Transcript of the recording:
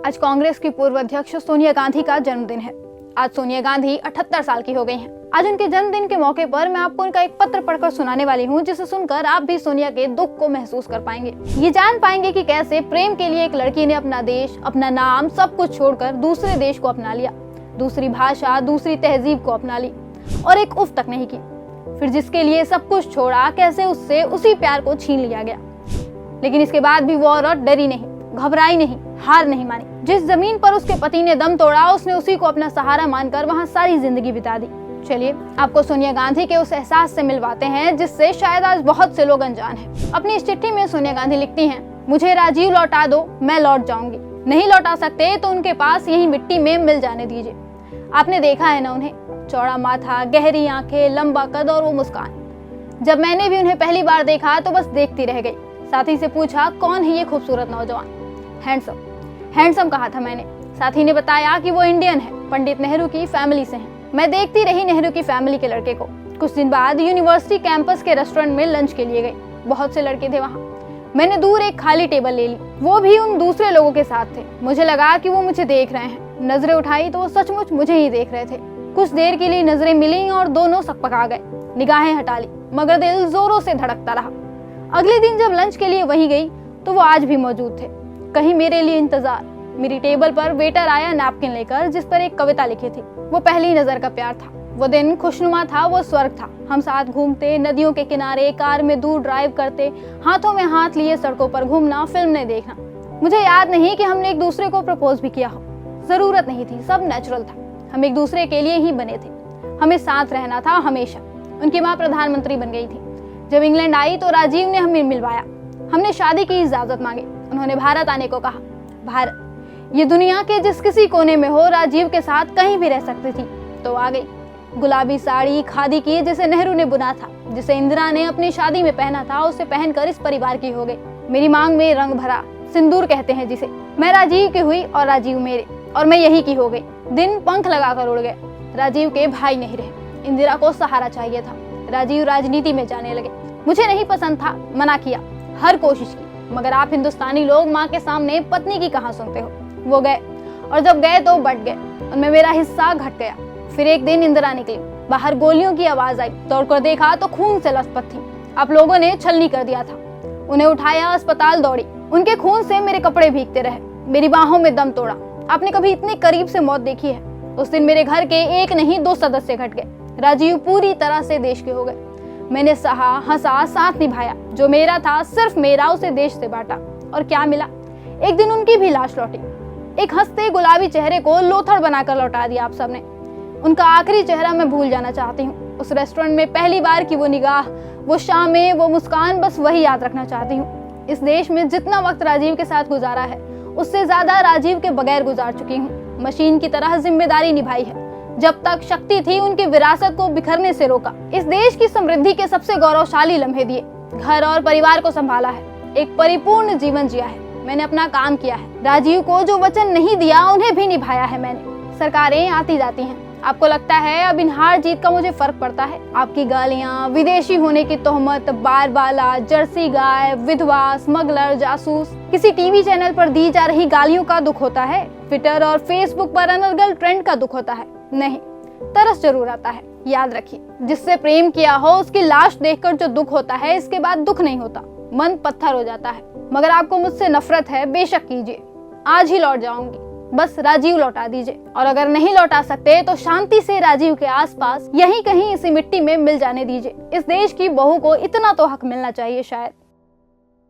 आज कांग्रेस की पूर्व अध्यक्ष सोनिया गांधी का जन्मदिन है। आज सोनिया गांधी 78 साल की हो गई हैं। आज उनके जन्मदिन के मौके पर मैं आपको उनका एक पत्र पढ़कर सुनाने वाली हूँ, जिसे सुनकर आप भी सोनिया के दुख को महसूस कर पाएंगे। ये जान पाएंगे कि कैसे प्रेम के लिए एक लड़की ने अपना देश, अपना नाम, सब कुछ छोड़कर दूसरे देश को अपना लिया, दूसरी भाषा, दूसरी तहजीब को अपना ली और एक उफ तक नहीं की। फिर जिसके लिए सब कुछ छोड़ा, कैसे उससे उसी प्यार को छीन लिया गया। लेकिन इसके बाद भी वो औरत डरी नहीं, घबराई नहीं, हार नहीं मानी। जिस जमीन पर उसके पति ने दम तोड़ा, उसने उसी को अपना सहारा मानकर वहां सारी जिंदगी बिता दी। चलिए आपको सोनिया गांधी के उस एहसास से मिलवाते हैं जिससे शायद आज बहुत से लोग अनजान हैं। अपनी इस चिट्ठी में सोनिया गांधी लिखती हैं, मुझे राजीव लौटा दो, मैं लौट जाऊंगी। नहीं लौटा सकते तो उनके पास यही मिट्टी में मिल जाने दीजिए। आपने देखा है ना उन्हें, चौड़ा माथा, गहरी आंखें, लंबा कद और वो मुस्कान। जब मैंने भी उन्हें पहली बार देखा तो बस देखती रह गई। साथी से पूछा, कौन है ये खूबसूरत नौजवान? हैंडसम कहा था मैंने। साथी ने बताया कि वो इंडियन है, पंडित नेहरू की फैमिली से हैं। मैं देखती रही नेहरू की फैमिली के लड़के को। कुछ दिन बाद यूनिवर्सिटी कैंपस के रेस्टोरेंट में लंच के लिए गई। बहुत से लड़के थे वहाँ। मैंने दूर एक खाली टेबल ले ली, वो भी उन दूसरे लोगों के साथ थे। मुझे लगा कि वो मुझे देख रहे हैं। नजरें उठाई तो वो सचमुच मुझे ही देख रहे थे। कुछ देर के लिए नजरें मिली और दोनों सकपका गए। निगाहें हटा ली, मगर दिल जोरों से धड़कता रहा। अगले दिन जब लंच के लिए वहीं गई तो वो आज भी मौजूद थे। कहीं मेरे लिए इंतजार। मेरी टेबल पर वेटर आया नैपकिन लेकर, जिस पर एक कविता लिखी थी। वो पहली नजर का प्यार था। वो दिन खुशनुमा था, वो स्वर्ग था। हम साथ घूमते, नदियों के किनारे, कार में दूर ड्राइव करते, हाथों में हाथ लिए सड़कों पर घूमना, फिल्में देखना। मुझे याद नहीं कि हमने एक दूसरे को प्रपोज भी किया हो। जरूरत नहीं थी, सब नेचुरल था। हम एक दूसरे के लिए ही बने थे। हमें साथ रहना था हमेशा। उनकी माँ प्रधानमंत्री बन गई थी। जब इंग्लैंड आई तो राजीव ने हमें मिलवाया। हमने शादी की इजाजत मांगी। उन्होंने भारत आने को कहा। भारत, ये दुनिया के जिस किसी कोने में हो, राजीव के साथ कहीं भी रह सकती थी तो आ गई। गुलाबी साड़ी खादी की, जिसे नेहरू ने बुना था, जिसे इंदिरा ने अपनी शादी में पहना था, उसे पहनकर इस परिवार की हो गई। मेरी मांग में रंग भरा, सिंदूर कहते हैं जिसे। मैं राजीव की हुई और राजीव मेरे, और मैं यही की हो गई। दिन पंख लगाकर उड़ गए। राजीव के भाई नहीं रहे। इंदिरा को सहारा चाहिए था। राजीव राजनीति में जाने लगे। मुझे नहीं पसंद था, मना किया, हर कोशिश की, मगर आप हिंदुस्तानी लोग माँ के सामने पत्नी की कहाँ सुनते हो। वो गए, और जब गए तो बट गए। उनमें मेरा हिस्सा घट गया। फिर एक दिन इंदिरा निकली। बाहर गोलियों की आवाज आई। दौड़कर देखा तो खून से लथपथ थी। आप लोगों ने छलनी कर दिया था। उन्हें उठाया, अस्पताल दौड़ी। उनके खून से मेरे कपड़े भीगते रहे। मेरी बाहों में दम तोड़ा। आपने कभी इतनी करीब से मौत देखी है? उस दिन मेरे घर के एक नहीं 2 सदस्य घट गए। राजीव पूरी तरह से देश के हो गए। मैंने सहा, हंसा, साथ निभाया। जो मेरा था, सिर्फ मेरा, उसे देश से बांटा। और क्या मिला? एक दिन उनकी भी लाश लौटी। एक हंसते गुलाबी चेहरे को लोथड़ बनाकर लौटा दिया आप सबने। उनका आखिरी चेहरा मैं भूल जाना चाहती हूँ। उस रेस्टोरेंट में पहली बार की वो निगाह, वो शामें, वो मुस्कान, बस वही याद रखना चाहती हूँ। इस देश में जितना वक्त राजीव के साथ गुजारा है, उससे ज्यादा राजीव के बगैर गुजार चुकी हूँ। मशीन की तरह जिम्मेदारी निभाई है। जब तक शक्ति थी, उनकी विरासत को बिखरने से रोका। इस देश की समृद्धि के सबसे गौरवशाली लम्हे दिए। घर और परिवार को संभाला है। एक परिपूर्ण जीवन जिया है। मैंने अपना काम किया है। राजीव को जो वचन नहीं दिया, उन्हें भी निभाया है मैंने। सरकारें आती जाती हैं। आपको लगता है अब इन हार जीत का मुझे फर्क पड़ता है? आपकी गालियां, विदेशी होने की तोहमत, बारबाला, जर्सी गाय, विधवा, स्मगलर, जासूस, किसी टीवी चैनल पर दी जा रही गालियों का दुख होता है? ट्विटर और फेसबुक पर अनर्गल ट्रेंड का दुख होता है? नहीं, तरस जरूर आता है। याद रखिए, जिससे प्रेम किया हो उसकी लाश देखकर जो दुख होता है, इसके बाद दुख नहीं होता। मन पत्थर हो जाता है। मगर आपको मुझसे नफरत है, बेशक कीजिए। आज ही लौट जाऊंगी, बस राजीव लौटा दीजिए। और अगर नहीं लौटा सकते तो शांति से राजीव के आसपास यहीं कहीं इसी मिट्टी में मिल जाने दीजिए। इस देश की बहू को इतना तो हक मिलना चाहिए शायद।